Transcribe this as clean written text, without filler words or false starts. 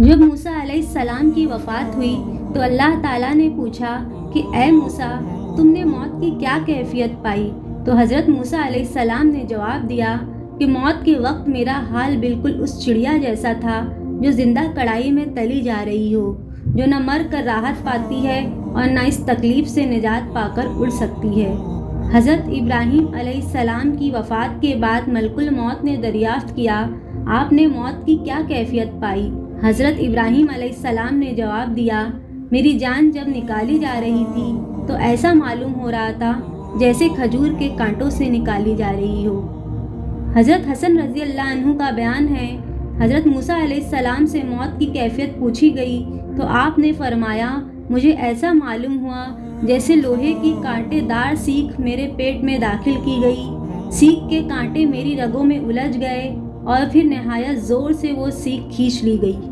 جب موسیٰ علیہ السلام کی وفات ہوئی تو اللہ تعالیٰ نے پوچھا کہ اے موسیٰ، تم نے موت کی کیا کیفیت پائی؟ تو حضرت موسیٰ علیہ السلام نے جواب دیا کہ موت کے وقت میرا حال بالکل اس چڑیا جیسا تھا جو زندہ کڑائی میں تلی جا رہی ہو، جو نہ مر کر راحت پاتی ہے اور نہ اس تکلیف سے نجات پا کر اڑ سکتی ہے۔ حضرت ابراہیم علیہ السلام کی وفات کے بعد ملک الموت نے دریافت کیا، آپ نے موت کی کیا کیفیت پائی؟ حضرت ابراہیم علیہ السلام نے جواب دیا، میری جان جب نکالی جا رہی تھی تو ایسا معلوم ہو رہا تھا جیسے کھجور کے کانٹوں سے نکالی جا رہی ہو۔ حضرت حسن رضی اللہ عنہ کا بیان ہے، حضرت موسیٰ علیہ السلام سے موت کی کیفیت پوچھی گئی تو آپ نے فرمایا، مجھے ایسا معلوم ہوا جیسے لوہے کی کانٹے دار سیخ میرے پیٹ میں داخل کی گئی، سیخ کے کانٹے میری رگوں میں الجھ گئے اور پھر نہایت زور سے وہ سیخ کھینچ لی گئی۔